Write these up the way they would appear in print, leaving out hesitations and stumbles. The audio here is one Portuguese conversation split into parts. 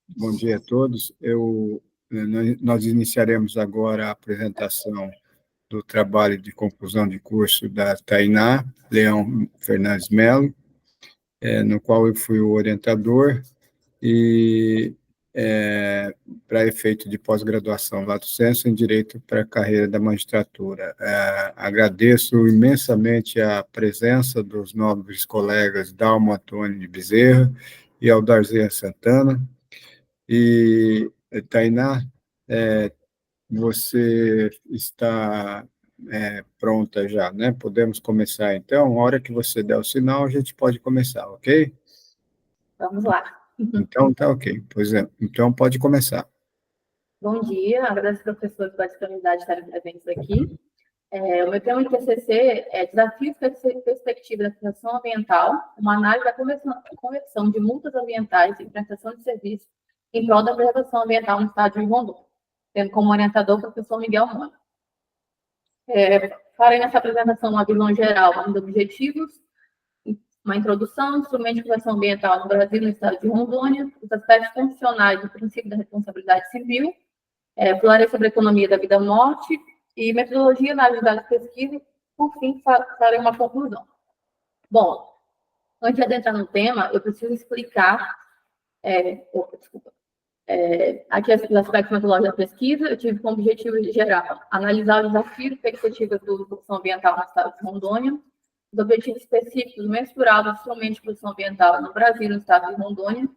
Bom dia a todos. Nós iniciaremos agora a apresentação do trabalho de conclusão de curso da Tainá Leão Fernandes Melo, no qual eu fui o orientador e para efeito de pós-graduação lato sensu em Direito para a carreira da magistratura. Agradeço imensamente a presença dos nobres colegas Dalmo Antônio de Bezerra e Aldarzia Santana. E, Tainá, você está pronta já, né? Podemos começar, então. A hora que você der o sinal, a gente pode começar, ok? Vamos lá. Então, tá ok. Pois é, então pode começar. Bom dia, agradeço ao professor pela disponibilidade de estarem presentes aqui. O meu tema de TCC é Desafios e Perspectiva da Aplicação Ambiental, uma análise da conversão de multas ambientais e prestação de serviços em prol da preservação ambiental no estado de Rondônia, tendo como orientador o professor Miguel Mônaco. Farei nessa apresentação uma visão geral dos objetivos, uma introdução, instrumento de preservação ambiental no Brasil e no estado de Rondônia, os aspectos funcionais do princípio da responsabilidade civil, falarei sobre a economia da vida-morte e metodologia, análise de dados de pesquisa, e, por fim, farei uma conclusão. Bom, antes de adentrar no tema, eu preciso explicar, aqui os aspectos metodológicos da pesquisa. Eu tive como objetivo geral analisar os desafios e perspectivas do produção ambiental no estado de Rondônia, os objetivos específicos mensurados do instrumento de produção ambiental no Brasil e no estado de Rondônia,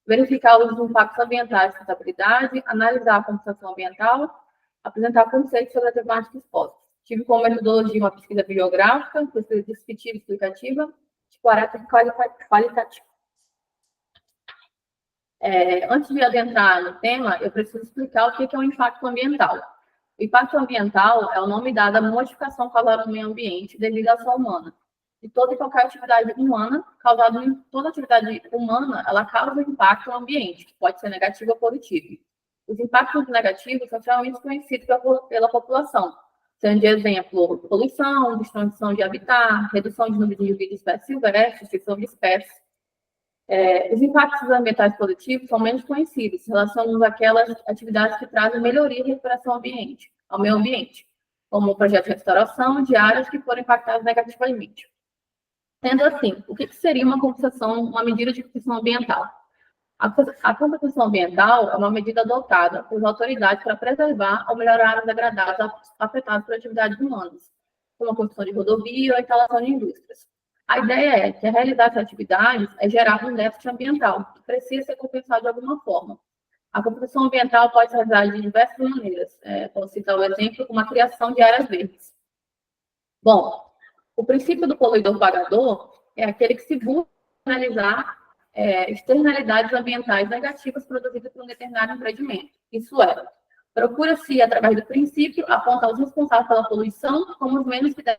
verificar os impactos ambientais de sustentabilidade, analisar a compensação ambiental, apresentar conceitos sobre a temática exposta. Tive como metodologia uma pesquisa bibliográfica, pesquisa descritiva e explicativa, de caráter qualitativo. Antes de adentrar no tema, eu preciso explicar o que é o impacto ambiental. O impacto ambiental é o nome dado à modificação causada no meio ambiente devido à ação humana. De toda e qualquer atividade humana, causada em toda atividade humana, ela causa impacto no ambiente, que pode ser negativo ou positivo. Os impactos negativos são geralmente conhecidos pela população, sendo de exemplo poluição, destruição de habitat, redução de número de vida de espécies silvestres, extinção de espécies. Os impactos ambientais positivos são menos conhecidos, relacionados àquelas atividades que trazem melhoria e recuperação ao meio ambiente, como o projeto de restauração de áreas que foram impactadas negativamente. Sendo assim, o que seria uma compensação, uma medida de compensação ambiental? A compensação ambiental é uma medida adotada pelas autoridades para preservar ou melhorar áreas degradadas afetadas por atividades humanas, como a construção de rodovia ou a instalação de indústrias. A ideia é que a realidade das atividades é gerar um déficit ambiental, que precisa ser compensado de alguma forma. A compensação ambiental pode ser realizada de diversas maneiras. Posso citar o exemplo como a criação de áreas verdes. Bom, o princípio do poluidor-pagador é aquele que se busca analisar externalidades ambientais negativas produzidas por um determinado empreendimento. Isso é, procura-se, através do princípio, apontar os responsáveis pela poluição como os menos que dela.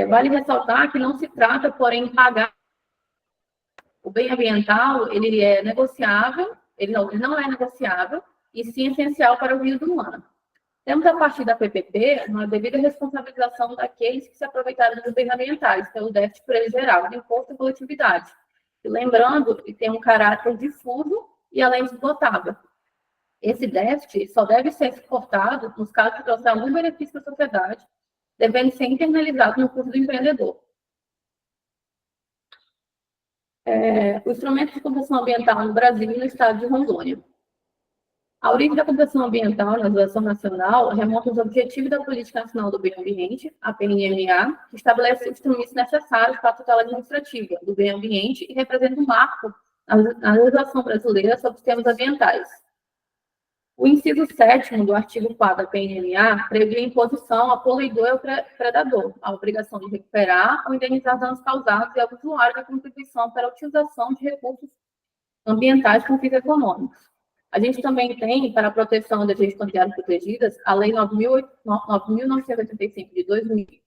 Vale ressaltar que não se trata, porém, de pagar. O bem ambiental, ele é negociável, ele não é negociável, e sim essencial para o vida humana. Temos, a partir da PPP, uma devida responsabilização daqueles que se aproveitaram dos bens ambientais, pelo déficit por ele geral, de imposto e coletividade. E lembrando que tem um caráter difuso e, além de esgotável. Esse déficit só deve ser suportado nos casos que trouxer algum benefício para a sociedade, devendo ser internalizado no custo do empreendedor. O instrumento de compensação ambiental no Brasil e no estado de Rondônia. A origem da compensação ambiental na legislação nacional remonta aos objetivos da Política Nacional do Meio Ambiente, a PNMA, que estabelece os instrumentos necessários para a tutela administrativa do meio ambiente e representa um marco na legislação brasileira sobre os temas ambientais. O inciso 7º do artigo 4 da PNMA prevê a imposição ao poluidor e ao predador a obrigação de recuperar ou indenizar danos causados e ao usuário da contribuição para a utilização de recursos ambientais com fins econômicos. A gente também tem, para a proteção das regiões cambiárias protegidas, a Lei 9.985 de 2000, que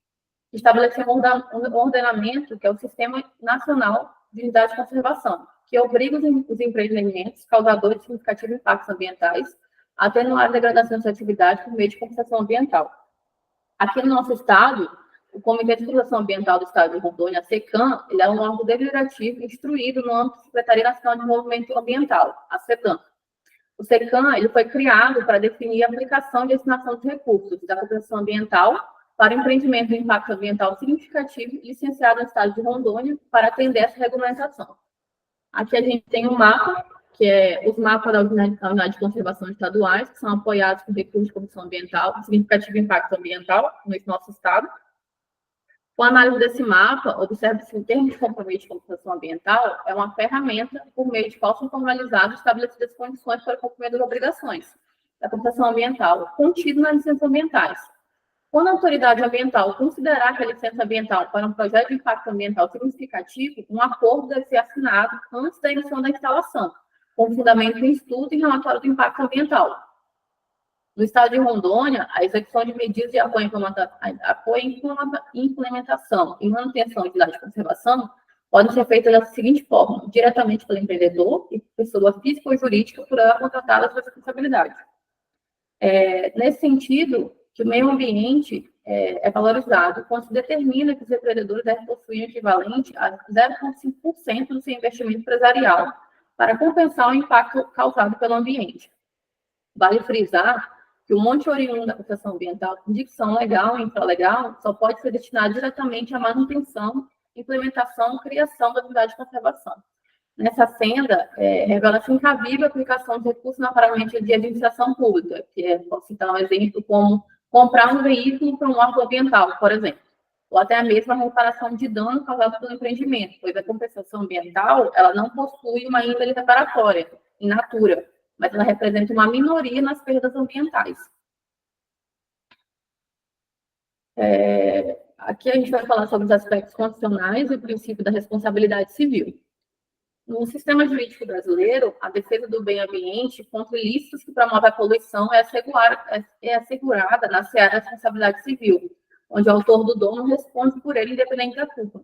estabeleceu um ordenamento, que é o Sistema Nacional de Unidade de Conservação, que obriga os empreendimentos causadores de significativos impactos ambientais a atenuar a degradação de sua atividade por meio de compensação ambiental. Aqui no nosso estado, o Comitê de Proteção Ambiental do Estado de Rondônia, a SECAM, ele é um órgão deliberativo instruído no âmbito da Secretaria Nacional de Desenvolvimento Ambiental, a SEDAM. O SECAM ele foi criado para definir a aplicação e destinação dos recursos da proteção ambiental para empreendimento de impacto ambiental significativo licenciado no Estado de Rondônia para atender essa regulamentação. Aqui a gente tem um mapa, que é os mapas da Unidade de Conservação estaduais, que são apoiados por recursos de proteção ambiental, significativo impacto ambiental no nosso estado. Com a análise desse mapa, observa-se que o termo de compromisso de compensação ambiental é uma ferramenta por meio de qual são formalizadas e estabelecidas condições para o cumprimento das obrigações da compensação ambiental contido nas licenças ambientais. Quando a autoridade ambiental considerar que a licença ambiental para um projeto de impacto ambiental significativo, um acordo deve ser assinado antes da emissão da instalação, com fundamento em estudo e relatório do impacto ambiental. No estado de Rondônia, a execução de medidas de apoio em implementação e manutenção de atividade de conservação podem ser feitas da seguinte forma: diretamente pelo empreendedor e pessoa física ou jurídica por ela contratada a sua responsabilidade. Nesse sentido, que o meio ambiente é valorizado quando se determina que os empreendedores devem possuir um equivalente a 0,5% do seu investimento empresarial para compensar o impacto causado pelo ambiente. Vale frisar que o monte oriundo da proteção ambiental, com dicção legal e infralegal, só pode ser destinado diretamente à manutenção, implementação e criação da atividade de conservação. Nessa senda, revela-se incabível a aplicação de recursos na ferramenta de administração pública, que posso citar um exemplo como comprar um veículo para um órgão ambiental, por exemplo, ou até mesmo a reparação de dano causado pelo empreendimento, pois a compensação ambiental ela não possui uma índole reparatória, in natura, mas ela representa uma minoria nas perdas ambientais. Aqui a gente vai falar sobre os aspectos constitucionais e o princípio da responsabilidade civil. No sistema jurídico brasileiro, a defesa do meio ambiente contra ilícitos que promovem a poluição é assegurada na seara da responsabilidade civil, onde o autor do dano responde por ele independente da culpa.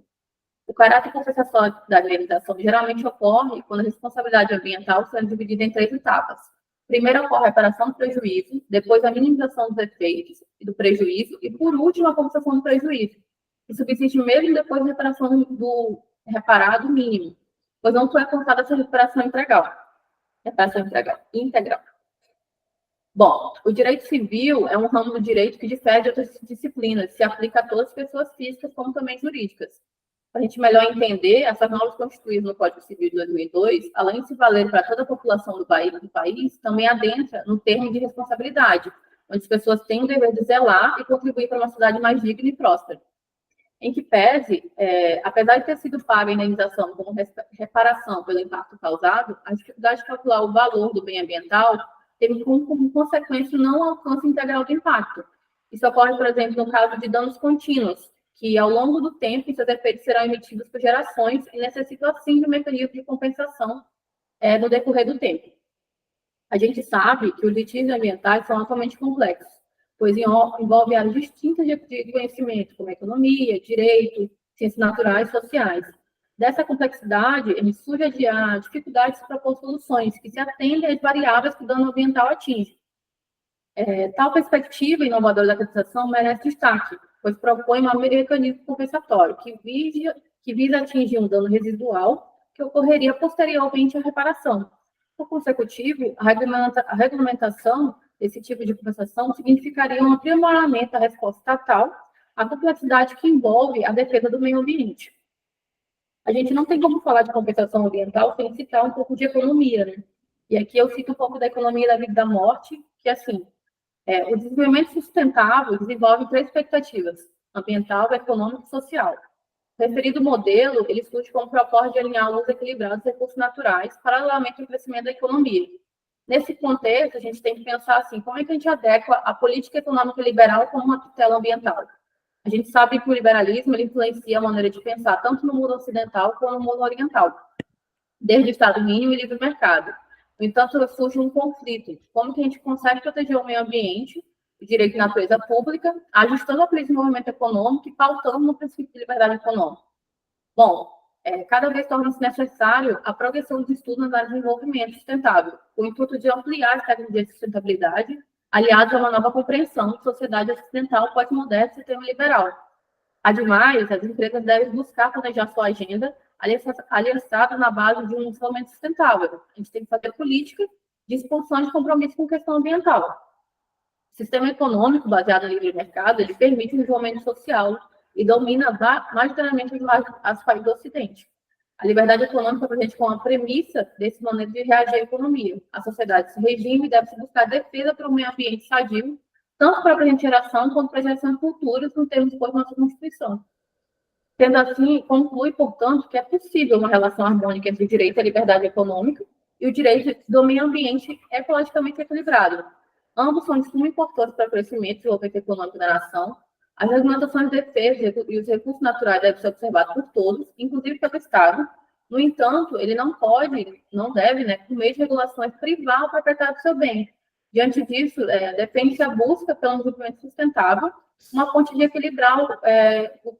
O caráter compensatório da indenização geralmente ocorre quando a responsabilidade ambiental está dividida em 3 etapas. Primeiro ocorre a reparação do prejuízo, depois a minimização dos efeitos e do prejuízo, e por último a compensação do prejuízo, que subsiste mesmo depois da reparação do reparado mínimo, pois não foi alcançada essa reparação integral. Bom, o direito civil é um ramo do direito que difere de outras disciplinas, se aplica a todas as pessoas físicas como também jurídicas. Para a gente melhor entender, essas normas constituídas no Código Civil de 2002, além de se valer para toda a população do país, também adentra no termo de responsabilidade, onde as pessoas têm o dever de zelar e contribuir para uma cidade mais digna e próspera. Em que pese, apesar de ter sido paga a indenização como reparação pelo impacto causado, a dificuldade de calcular o valor do bem ambiental teve como consequência o não alcance integral do impacto. Isso ocorre, por exemplo, no caso de danos contínuos, que ao longo do tempo seus efeitos serão emitidos por gerações e necessitam, assim, de um mecanismo de compensação no decorrer do tempo. A gente sabe que os litígios ambientais são altamente complexos, pois envolve áreas distintas de conhecimento, como economia, direito, ciências naturais e sociais. Dessa complexidade, surge a dificuldade de se propor soluções que se atendem às variáveis que o dano ambiental atinge. Tal perspectiva inovadora da compensação merece destaque, pois propõe um mecanismo compensatório que visa atingir um dano residual que ocorreria posteriormente à reparação. Por consecutivo, a regulamentação desse tipo de compensação significaria um aprimoramento da resposta estatal à complexidade que envolve a defesa do meio ambiente. A gente não tem como falar de compensação ambiental sem citar um pouco de economia, né? E aqui eu cito um pouco da economia da vida e da morte, que, assim, o desenvolvimento sustentável desenvolve 3 expectativas: ambiental, econômica e social. O referido modelo, ele surge como propósito de alinhar o uso equilibrado dos recursos naturais paralelamente ao crescimento da economia. Nesse contexto, a gente tem que pensar assim, como é que a gente adequa a política econômica liberal como uma tutela ambiental? A gente sabe que o liberalismo ele influencia a maneira de pensar tanto no mundo ocidental como no mundo oriental, desde o Estado mínimo e livre mercado. No entanto, surge um conflito. Como que a gente consegue proteger o meio ambiente, o direito de natureza pública, ajustando a política de desenvolvimento econômico e pautando no princípio de liberdade econômica? Bom, cada vez torna-se necessário a progressão dos estudos na área de desenvolvimento sustentável, com o intuito de ampliar as tecnologias de sustentabilidade, aliados a uma nova compreensão de sociedade ocidental pós-moderna e sistema liberal. Ademais, as empresas devem buscar planejar sua agenda aliançada na base de um desenvolvimento sustentável. A gente tem que fazer política de expansão de compromisso com questão ambiental. O sistema econômico baseado no livre mercado, ele permite o desenvolvimento social e domina majoritariamente os países do Ocidente. A liberdade econômica é presente como a premissa desse maneiro de reagir à economia. A sociedade se regime deve se buscar defesa para o meio ambiente sadio, tanto para a presente geração quanto para gerações futuras, no termos de nossa Constituição. Sendo assim, conclui, portanto, que é possível uma relação harmônica entre o direito à liberdade econômica e o direito do meio ambiente ecologicamente equilibrado. Ambos são de suma importância para o crescimento e desenvolvimento econômico da nação. As regulamentações de defesa e os recursos naturais devem ser observados por todos, inclusive pelo Estado. No entanto, ele não deve, por meio de regulações, privar o proprietário do seu bem. Diante disso, defende-se a busca pelo desenvolvimento sustentável, uma ponte de equilibrar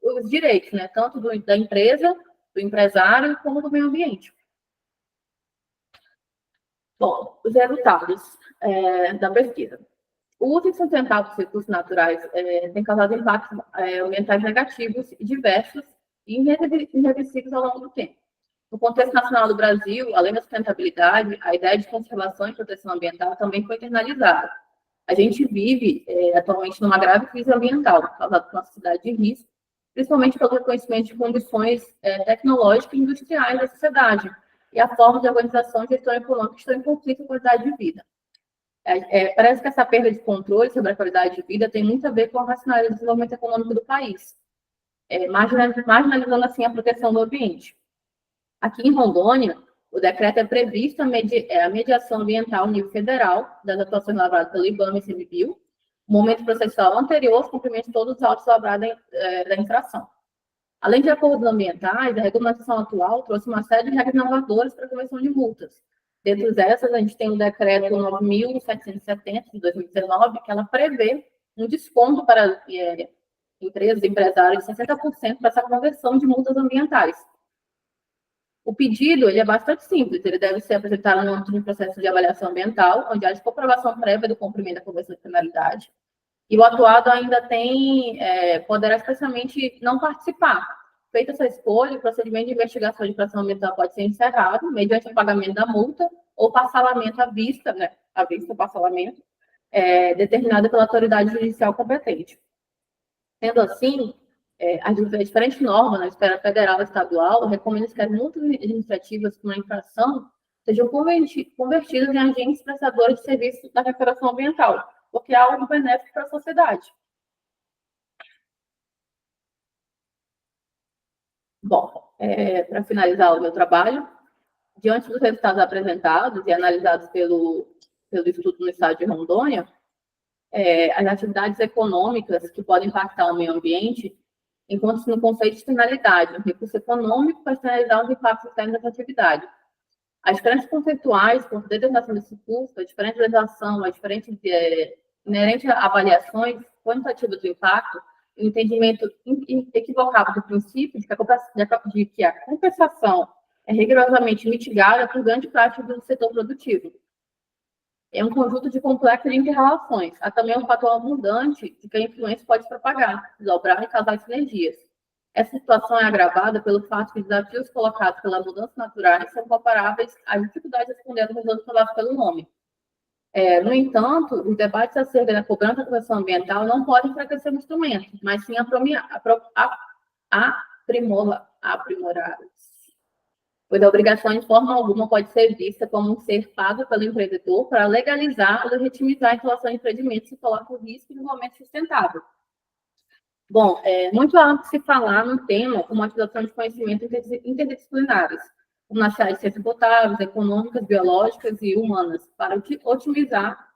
os direitos, tanto da empresa, do empresário, como do meio ambiente. Bom, os resultados da pesquisa. O uso insustentável dos recursos naturais tem causado impactos ambientais negativos e diversos e irreversíveis ao longo do tempo. No contexto nacional do Brasil, além da sustentabilidade, a ideia de conservação e proteção ambiental também foi internalizada. A gente vive atualmente numa grave crise ambiental, causada por uma sociedade de risco, principalmente pelo reconhecimento de condições tecnológicas e industriais da sociedade e a forma de organização e gestão econômica que estão em conflito com a qualidade de vida. Parece que essa perda de controle sobre a qualidade de vida tem muito a ver com a racionalidade do desenvolvimento econômico do país, marginalizando assim a proteção do ambiente. Aqui em Rondônia, o decreto é previsto a mediação ambiental no nível federal das atuações lavradas pelo IBAMA e CMBio, momento processual anterior aos cumprimentos de todos os autos lavrados da infração. Além de acordos ambientais, a regulamentação atual trouxe uma série de regras inovadoras para a conversão de multas. Dentre essas, a gente tem o decreto 9.770 de 2019, que ela prevê um desconto para empresas e empresários de 60% para essa conversão de multas ambientais. O pedido ele é bastante simples, ele deve ser apresentado no âmbito de um processo de avaliação ambiental, onde há comprovação prévia do cumprimento da convenção de penalidade, e o atuado ainda poderá especialmente não participar. Feita essa escolha, o procedimento de investigação de infração ambiental pode ser encerrado mediante o pagamento da multa ou parcelamento à vista, parcelamento, determinado pela autoridade judicial competente. Sendo assim, as diferentes normas na esfera federal e estadual recomendam que as multas administrativas com a infração sejam convertidas em agentes prestadores de serviços da recuperação ambiental, porque é algo benéfico para a sociedade. Bom, para finalizar o meu trabalho, diante dos resultados apresentados e analisados pelo estudo no estado de Rondônia, as atividades econômicas que podem impactar o meio ambiente encontram-se no conceito de externalidade, um recurso econômico para externalizar os impactos externos dessa atividade. As diferenças conceituais, por determinação desse curso, a diferente legislação, a diferente inerente a avaliações quantitativas do impacto, o entendimento equivocado do princípio de que a compensação é rigorosamente mitigada por grande parte do setor produtivo. É um conjunto de complexas inter-relações. Há também um fator abundante de que a influência pode se propagar, desdobrar e causar sinergias. Essa situação é agravada pelo fato que os desafios colocados pela mudança naturais são comparáveis às dificuldades de responder aos resultados falados pelo nome. No entanto, os debates acerca da cobrança da proteção ambiental não podem enfraquecer o instrumento, mas sim aprimorá-los. Pois a obrigação, de forma alguma, pode ser vista como um ser pago pelo empreendedor para legalizar ou legitimizar a instalação de empreendimentos que colocam o risco de desenvolvimento sustentável. Bom, muito há que se falar no tema como utilização de conhecimentos interdisciplinares, como nas áreas de ciências potáveis, econômicas, biológicas e humanas, para otimizar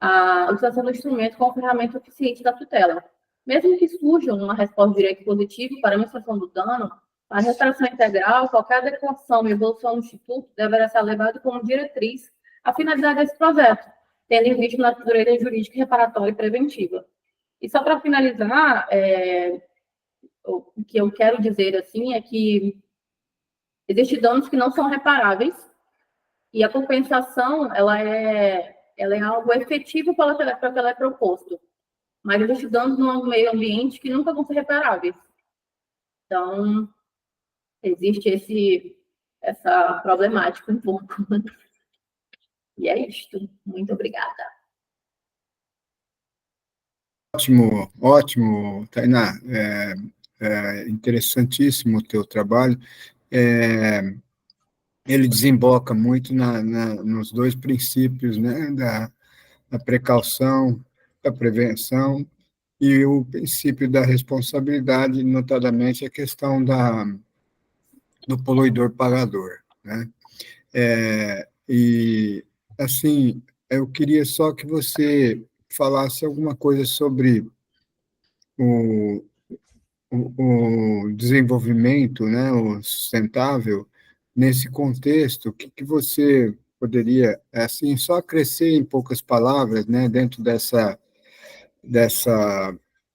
a utilização do instrumento como ferramenta eficiente da tutela. Mesmo que surja uma resposta de direito positivo para a administração do dano, a restauração integral, qualquer adequação e evolução do Instituto deverá ser levada como diretriz a finalidade desse projeto, tendo em vista a natureza jurídica reparatória e preventiva. E só para finalizar, o que eu quero dizer assim é que existem danos que não são reparáveis e a compensação ela é algo efetivo para que ela é proposto, mas existem danos no meio ambiente que nunca vão ser reparáveis. Então, existe essa problemática um pouco. E é isto. Muito obrigada. Ótimo, ótimo, Tainá. Interessantíssimo o teu trabalho. Ele desemboca muito nos dois princípios, né, da precaução, da prevenção e o princípio da responsabilidade, notadamente a questão do poluidor pagador, né? E, assim, eu queria só que você falasse alguma coisa sobre o, o desenvolvimento, né, o sustentável, nesse contexto, o que você poderia, assim, só acrescer em poucas palavras, né, dentro dessa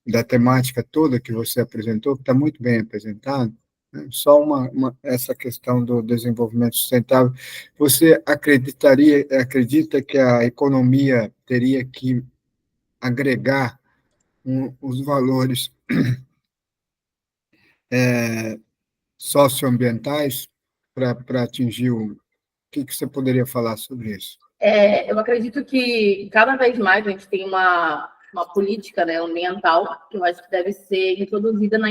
da temática toda que você apresentou, que está muito bem apresentado, né, só essa questão do desenvolvimento sustentável. Você acredita que a economia teria que agregar os valores socioambientais para atingir o... que você poderia falar sobre isso? Eu acredito que cada vez mais a gente tem uma política, né, ambiental que eu acho que deve ser introduzida nas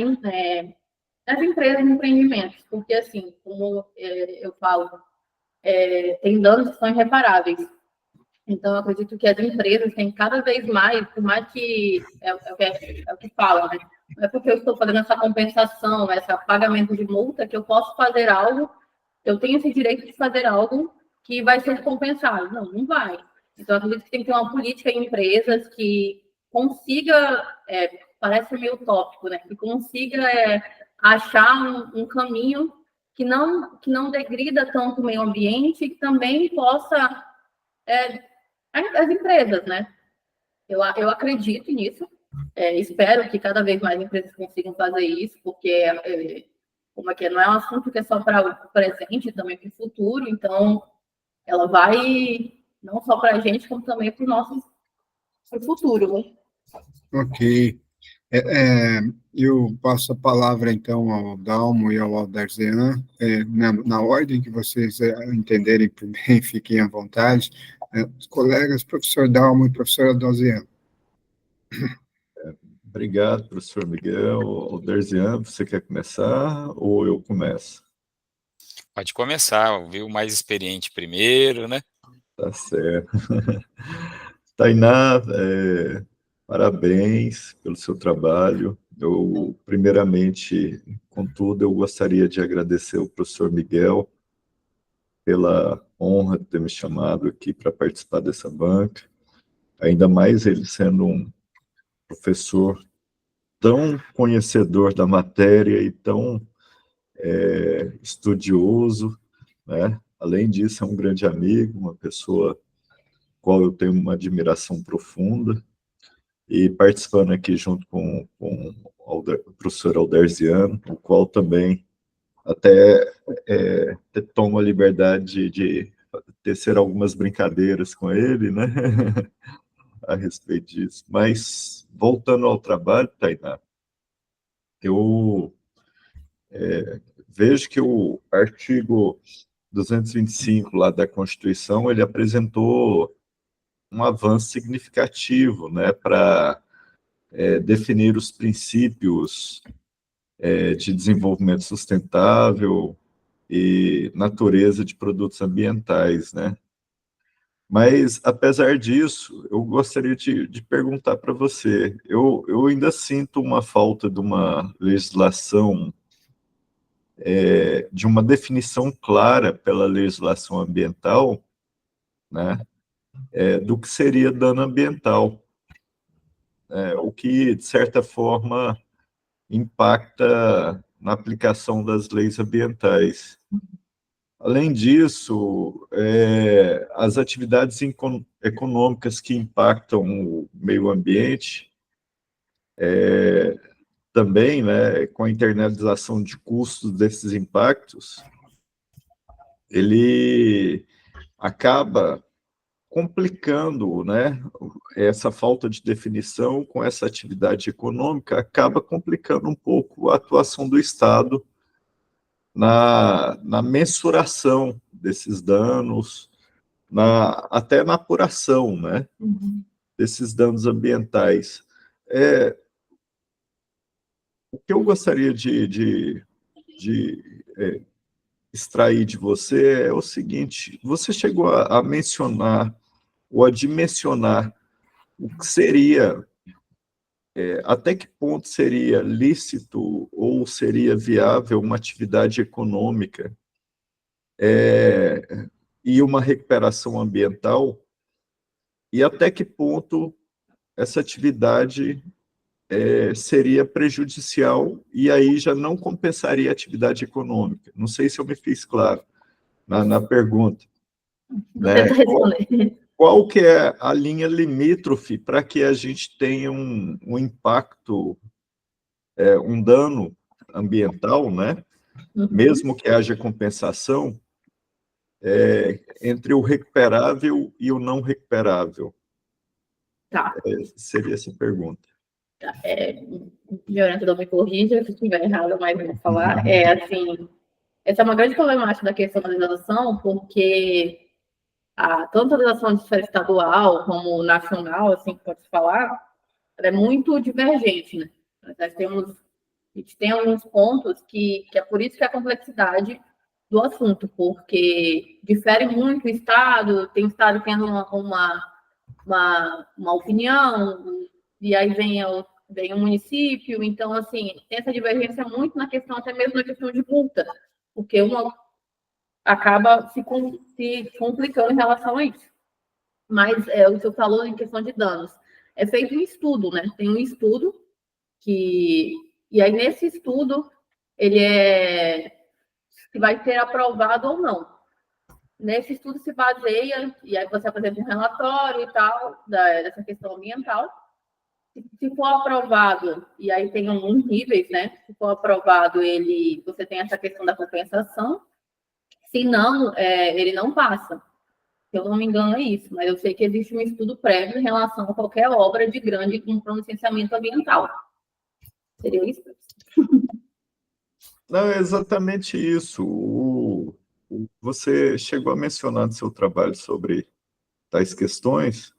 empresas e empreendimentos, porque, assim, como eu falo, tem danos que são irreparáveis. Então, eu acredito que as empresas têm cada vez mais, por mais que é o que fala, né? Não é porque eu estou fazendo essa compensação, esse pagamento de multa, que eu posso fazer algo, eu tenho esse direito de fazer algo que vai ser compensado. Não, não vai. Então, eu acredito que tem que ter uma política em empresas que consiga, parece meio utópico, né? Que consiga achar um caminho que não degrida tanto o meio ambiente e que também possa as empresas, né? Eu acredito nisso. Espero que cada vez mais empresas consigam fazer isso, porque como não é um assunto que é só para o presente, também para o futuro. Então, ela vai não só para a gente, como também para o nosso futuro, né? Ok. Eu passo a palavra, então, ao Dalmo e ao Aldarzean, na ordem que vocês entenderem por bem, fiquem à vontade. Os colegas, professor Dalmo e professor Aldarzean. Obrigado, professor Miguel. Aldarzean, você quer começar ou eu começo? Pode começar, ouvir o mais experiente primeiro, né? Tá certo. Tainá, parabéns pelo seu trabalho. Primeiramente, contudo, eu gostaria de agradecer ao professor Miguel pela honra de ter me chamado aqui para participar dessa banca, ainda mais ele sendo um professor tão conhecedor da matéria e tão estudioso, né? Além disso, é um grande amigo, uma pessoa qual eu tenho uma admiração profunda, e participando aqui junto com o professor Aldarziano, o qual também até tomo a liberdade de tecer algumas brincadeiras com ele, né? A respeito disso. Mas, voltando ao trabalho, Tainá, eu vejo que o artigo 225 lá da Constituição, ele apresentou um avanço significativo, né, para definir os princípios de desenvolvimento sustentável e natureza de produtos ambientais, né? Mas, apesar disso, eu gostaria de perguntar para você, eu ainda sinto uma falta de uma legislação, de uma definição clara pela legislação ambiental, né, do que seria dano ambiental, o que, de certa forma, impacta na aplicação das leis ambientais. Além disso, as atividades econômicas que impactam o meio ambiente, também, né, com a internalização de custos desses impactos, ele acaba complicando, né? Essa falta de definição com essa atividade econômica acaba complicando um pouco a atuação do Estado na mensuração desses danos, até na apuração, né? Desses danos ambientais. O que eu gostaria de extrair de você é o seguinte: você chegou a mencionar ou a dimensionar o que seria, até que ponto seria lícito ou seria viável uma atividade econômica e uma recuperação ambiental, e até que ponto essa atividade seria prejudicial e aí já não compensaria a atividade econômica. Não sei se eu me fiz claro na pergunta. Né? Qual que é a linha limítrofe para que a gente tenha um impacto, um dano ambiental, né? Mesmo que haja compensação, entre o recuperável e o não recuperável? Tá. Seria essa a pergunta. Jonathan, me corrija se estiver errado, mas vou falar. Assim, essa é uma grande problemática da questão da legislação, porque tanto a legislação de esfera estadual como nacional, assim, pode falar, ela é muito divergente, né? A gente tem alguns pontos que é por isso que a complexidade do assunto, porque difere muito o Estado, tem Estado tendo uma opinião, e aí vem o município, então, assim, tem essa divergência muito na questão, até mesmo na questão de multa, porque uma acaba se complicando em relação a isso. Mas o que eu falou em questão de danos, é feito um estudo, né? Tem um estudo e aí nesse estudo ele se vai ser aprovado ou não. Nesse estudo se baseia, e aí você apresenta um relatório e tal, dessa questão ambiental. Se for aprovado, e aí tem alguns níveis, né? Se for aprovado, você tem essa questão da compensação. Se não, ele não passa. Se eu não me engano, é isso. Mas eu sei que existe um estudo prévio em relação a qualquer obra de grande com licenciamento ambiental. Seria isso? Não, é exatamente isso. Você chegou a mencionar no seu trabalho sobre tais questões,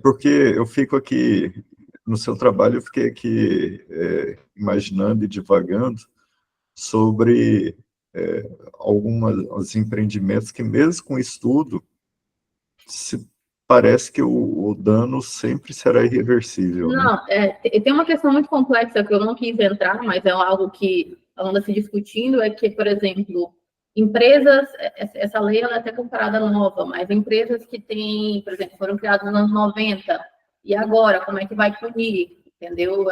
porque eu fico aqui, no seu trabalho, eu fiquei aqui imaginando e divagando sobre alguns empreendimentos que, mesmo com estudo, parece que o dano sempre será irreversível. Não, né? Tem uma questão muito complexa que eu não quis entrar, mas é algo que anda se discutindo, é que, por exemplo, empresas, essa lei ela é até comparada nova, mas empresas que têm, por exemplo, foram criadas nos anos 90, e agora, como é que vai punir? Entendeu?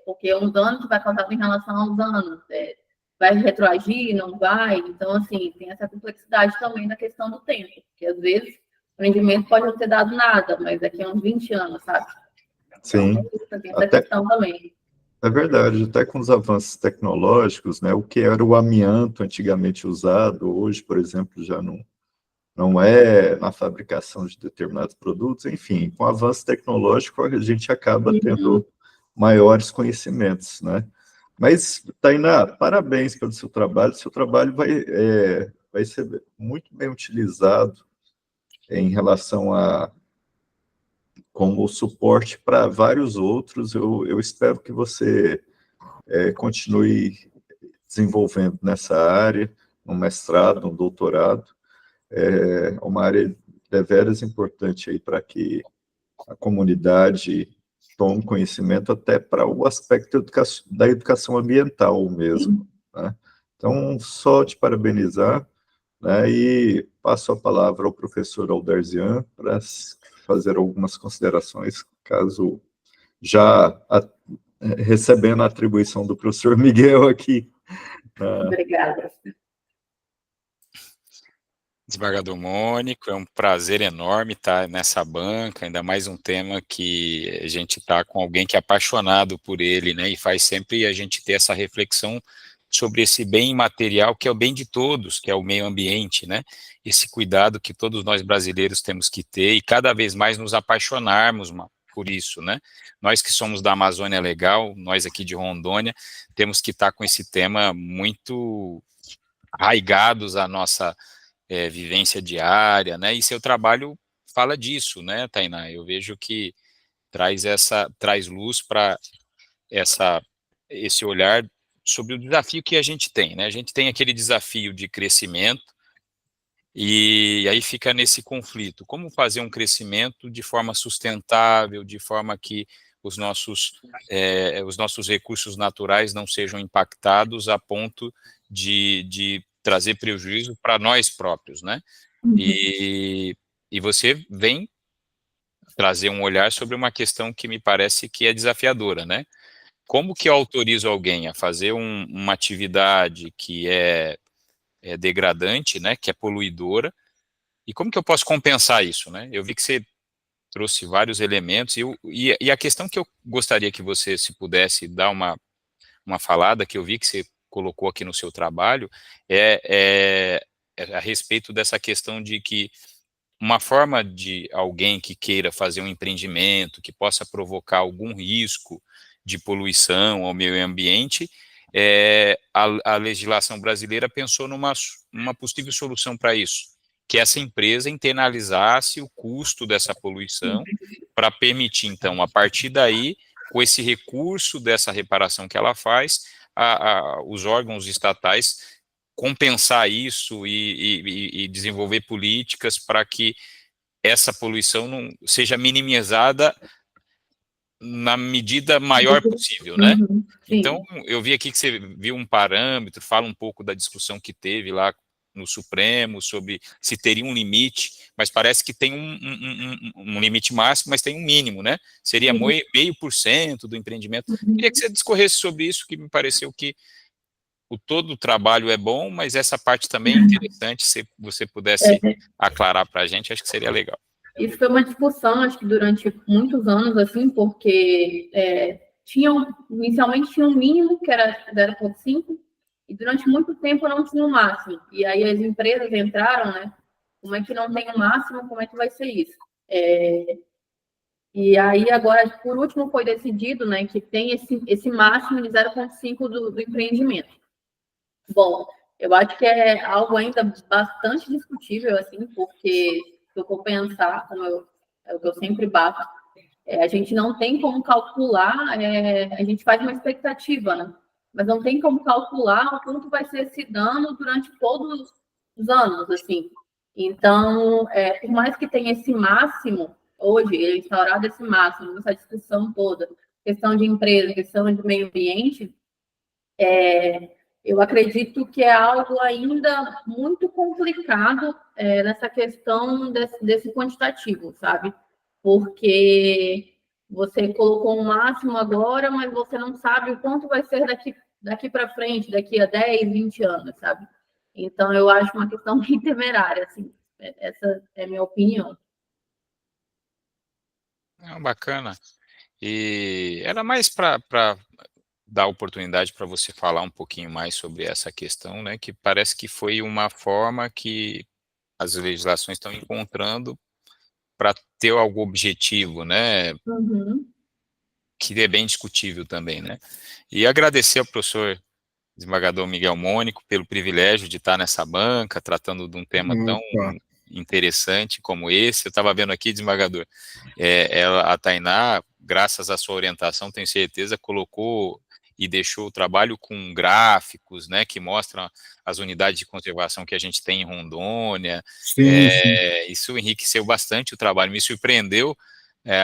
Porque é um dano que vai causar em relação aos anos. Vai retroagir, não vai? Então, assim, tem essa complexidade também da questão do tempo, porque às vezes o rendimento pode não ter dado nada, mas daqui a uns 20 anos, sabe? Sim. Então, tem essa questão também. É verdade, até com os avanços tecnológicos, né, o que era o amianto antigamente usado, hoje, por exemplo, já não é na fabricação de determinados produtos, enfim, com o avanço tecnológico a gente acaba tendo maiores conhecimentos, né? Mas, Tainá, parabéns pelo seu trabalho vai ser muito bem utilizado em relação como suporte para vários outros. Eu espero que você continue desenvolvendo nessa área, um mestrado, um doutorado. É uma área deveras importante aí para que a comunidade tome conhecimento até para o aspecto da educação ambiental mesmo. Né? Então, só te parabenizar, né, e passo a palavra ao professor Alderzian para fazer algumas considerações, caso já recebendo a atribuição do professor Miguel aqui. Obrigada. Desembargador Mônico, é um prazer enorme estar nessa banca, ainda mais um tema que a gente está com alguém que é apaixonado por ele, né, e faz sempre a gente ter essa reflexão sobre esse bem imaterial, que é o bem de todos, que é o meio ambiente, né? Esse cuidado que todos nós brasileiros temos que ter e cada vez mais nos apaixonarmos por isso, né? Nós que somos da Amazônia Legal, nós aqui de Rondônia, temos que estar com esse tema muito arraigados à nossa vivência diária, né? E seu trabalho fala disso, né, Tainá? Eu vejo que traz luz para esse olhar sobre o desafio que a gente tem, né? A gente tem aquele desafio de crescimento e aí fica nesse conflito. Como fazer um crescimento de forma sustentável, de forma que os nossos recursos naturais não sejam impactados a ponto de trazer prejuízo para nós próprios, né? E você vem trazer um olhar sobre uma questão que me parece que é desafiadora, né? Como que eu autorizo alguém a fazer uma atividade que é degradante, né, que é poluidora, e como que eu posso compensar isso, né? Eu vi que você trouxe vários elementos, e a questão que eu gostaria que você, se pudesse dar uma falada, que eu vi que você colocou aqui no seu trabalho, é a respeito dessa questão de que uma forma de alguém que queira fazer um empreendimento, que possa provocar algum risco de poluição ao meio ambiente, a legislação brasileira pensou numa possível solução para isso, que essa empresa internalizasse o custo dessa poluição para permitir, então, a partir daí, com esse recurso dessa reparação que ela faz, os órgãos estatais compensar isso e desenvolver políticas para que essa poluição não seja minimizada na medida maior possível, né? Então, eu vi aqui que você viu um parâmetro, fala um pouco da discussão que teve lá no Supremo, sobre se teria um limite, mas parece que tem um limite máximo, mas tem um mínimo, né? Seria 0,5% do empreendimento. Queria que você discorresse sobre isso, que me pareceu que todo o trabalho é bom, mas essa parte também é interessante, se você pudesse aclarar para a gente, acho que seria legal. Isso foi uma discussão, acho que durante muitos anos, assim, porque inicialmente tinha um mínimo, que era 0,5, e durante muito tempo não tinha um máximo. E aí as empresas entraram, né? Como é que não tem um máximo, como é que vai ser isso? E aí agora, por último, foi decidido, né, que tem esse máximo de 0,5 do empreendimento. Bom, eu acho que é algo ainda bastante discutível, assim, porque se eu for pensar, é o que eu sempre bato, a gente não tem como calcular, a gente faz uma expectativa, né? Mas não tem como calcular o quanto vai ser esse dano durante todos os anos, assim. Então, por mais que tenha esse máximo, hoje, ele é instaurado esse máximo, essa discussão toda, questão de empresa, questão de meio ambiente, eu acredito que é algo ainda muito complicado nessa questão desse quantitativo, sabe? Porque você colocou um máximo agora, mas você não sabe o quanto vai ser daqui para frente, daqui a 10, 20 anos, sabe? Então, eu acho uma questão bem temerária, assim. Essa é a minha opinião. Bacana. E era mais para dar oportunidade para você falar um pouquinho mais sobre essa questão, né, que parece que foi uma forma que as legislações estão encontrando para ter algum objetivo, né, que é bem discutível também, né. E agradecer ao professor desembargador Miguel Mônico pelo privilégio de estar nessa banca, tratando de um tema tão interessante como esse. Eu estava vendo aqui, desembargador, a Tainá, graças à sua orientação, tenho certeza, colocou e deixou o trabalho com gráficos, né, que mostram as unidades de conservação que a gente tem em Rondônia. Sim. Isso enriqueceu bastante o trabalho, me surpreendeu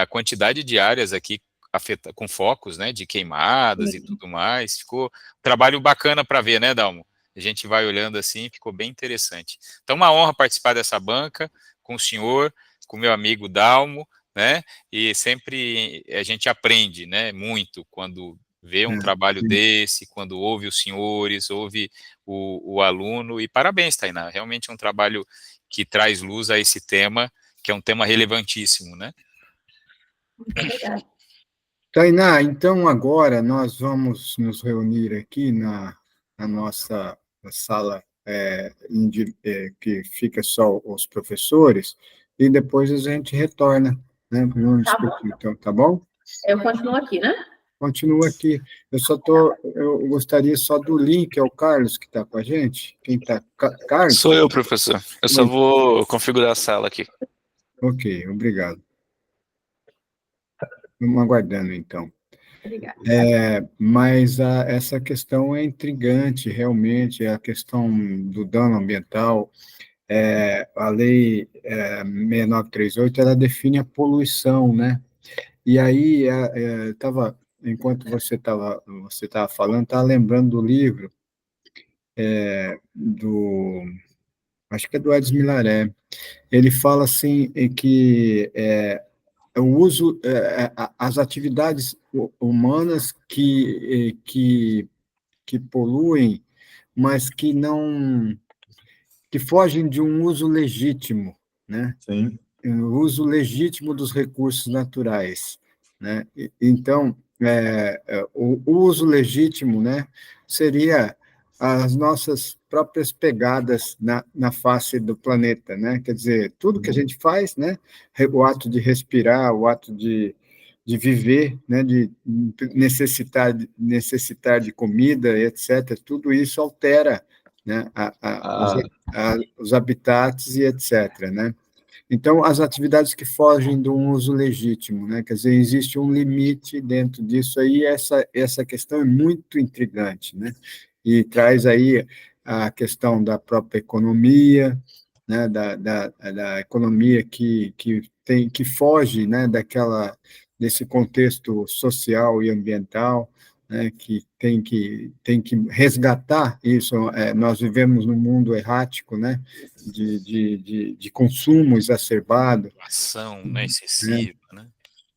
a quantidade de áreas aqui com focos, né, de queimadas e tudo mais. Ficou um trabalho bacana para ver, né, Dalmo? A gente vai olhando assim, ficou bem interessante. Então, uma honra participar dessa banca com o senhor, com o meu amigo Dalmo, né, e sempre a gente aprende, né, muito quando vê um trabalho desse, quando ouve os senhores, ouve o aluno, e parabéns, Tainá, realmente é um trabalho que traz luz a esse tema, que é um tema relevantíssimo, né? Muito obrigada. Tainá, então agora nós vamos nos reunir aqui na a nossa sala que fica só os professores, e depois a gente retorna, né? Vamos Tá bom. discutir, então, tá bom? Eu continuo aqui, né? Continua aqui. Eu gostaria só do link, é o Carlos que está com a gente? Quem está? Carlos? Sou eu, professor. Eu só vou configurar a sala aqui. Ok, obrigado. Vamos aguardando, então. Obrigada. Mas essa questão é intrigante, realmente, a questão do dano ambiental. A lei 6938, ela define a poluição, né? E aí, enquanto você estava falando, estava lembrando do livro acho que é do Edson Milaré. Ele fala assim que o uso, as atividades humanas que poluem, mas que fogem de um uso legítimo, né? Sim. O uso legítimo dos recursos naturais, né? Então, o uso legítimo, né, seria as nossas próprias pegadas na face do planeta, né? Quer dizer, tudo que a gente faz, né, o ato de respirar, o ato de viver, né, de necessitar de comida, etc., tudo isso altera, né, os habitats e etc., né? Então, as atividades que fogem do uso legítimo, né? Quer dizer, existe um limite dentro disso aí, essa questão é muito intrigante, né? E traz aí a questão da própria economia, né? Da economia que foge, né? Desse contexto social e ambiental, né? Que tem que resgatar isso. Nós vivemos num mundo errático, né? De consumo exacerbado, Ação, né, né? excessiva, né?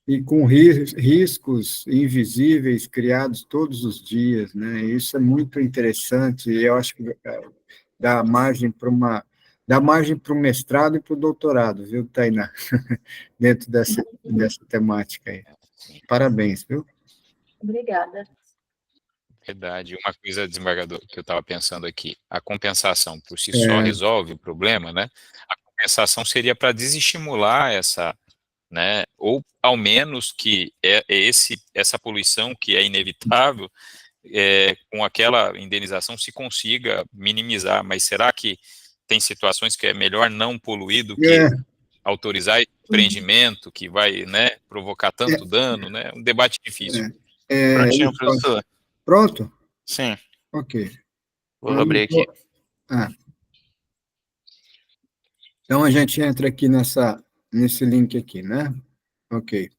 E com riscos invisíveis criados todos os dias, né? Isso é muito interessante, e eu acho que dá margem para o mestrado e para o doutorado, viu, Tainá? Dentro dessa temática aí. Sim, Parabéns, viu? Obrigada. verdade. Uma coisa, desembargador, que eu estava pensando aqui, a compensação por si só É, resolve o problema, né? A compensação seria para desestimular essa, né? Ou ao menos que essa poluição que é inevitável, com aquela indenização se consiga minimizar. Mas será que tem situações que é melhor não poluir do que é, autorizar esse empreendimento que vai, né, provocar tanto dano, né? Um debate difícil. Prontinho, professor? pronto? Sim, Ok. vou abrir aqui. Ah, então a gente entra aqui nesse link aqui, né? Ok.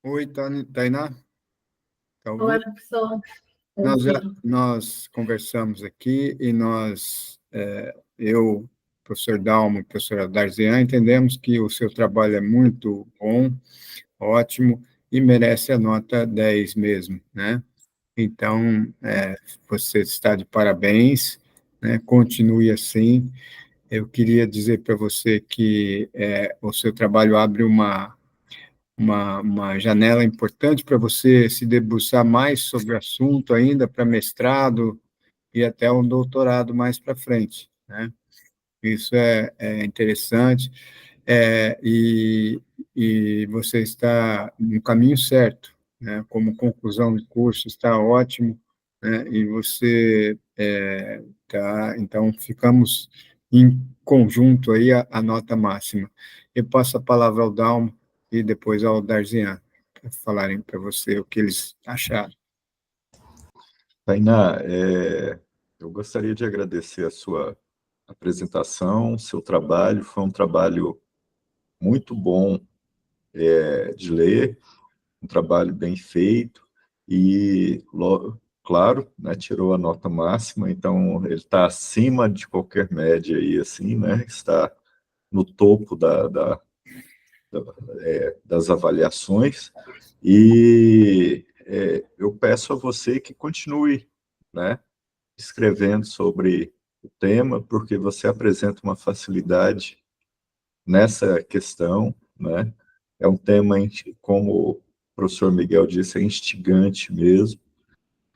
Oi, Tainá? Tá Olá, ouvindo? professor. Nós conversamos aqui e eu, professor Dalmo e professora Darzian, entendemos que o seu trabalho é muito bom, ótimo, e merece a nota 10 mesmo, né? Então, você está de parabéns, né? Continue assim. Eu queria dizer para você que o seu trabalho abre uma janela importante para você se debruçar mais sobre o assunto ainda, para mestrado e até um doutorado mais para frente, né? Isso é interessante, é, e, e você está no caminho certo, né? Como conclusão do curso está ótimo, né? E você tá, então ficamos em conjunto aí a nota máxima. Eu passo a palavra ao Dalmo e depois ao Darzian, para falarem para você o que eles acharam. Tainá, eu gostaria de agradecer a sua apresentação, seu trabalho. Foi um trabalho muito bom de ler, um trabalho bem feito e, claro, né, tirou a nota máxima, então ele está acima de qualquer média aí, assim, né? Está no topo das avaliações e eu peço a você que continue, né, escrevendo sobre o tema, porque você apresenta uma facilidade nessa questão, né? É um tema, como o professor Miguel disse, é instigante mesmo,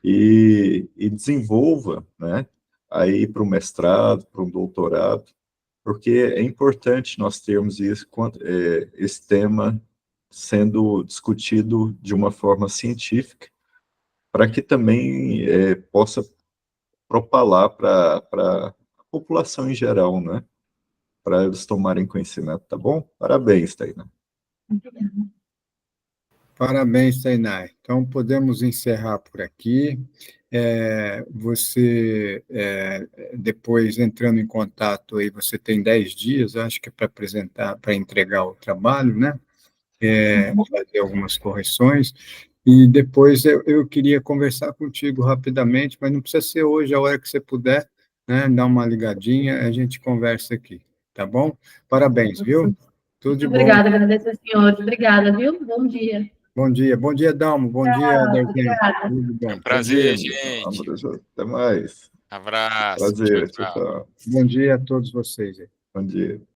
e desenvolva, né? Aí para o mestrado, para um doutorado, porque é importante nós termos esse tema sendo discutido de uma forma científica, para que também possa propalar para a população em geral, né? Para eles tomarem conhecimento, tá bom? Parabéns, Tainá. Parabéns, Tainai. Então, podemos encerrar por aqui. Você, depois, entrando em contato, aí você tem 10 dias, acho que, para apresentar, para entregar o trabalho, né? Fazer algumas correções. E depois eu queria conversar contigo rapidamente, mas não precisa ser hoje, a hora que você puder, né? Dá uma ligadinha, a gente conversa aqui, tá bom? Parabéns, viu? Tudo de Muito bom. obrigada, agradeço aos senhores. Obrigada, viu? Bom dia. Bom dia, Dalmo, bom dia, Darzinho. Obrigada. Tudo É bom. um prazer, Prazer, gente. até mais. Abraço. Tchau, Prazer, tchau, tchau. tchau. Bom dia a todos vocês aí. Bom dia.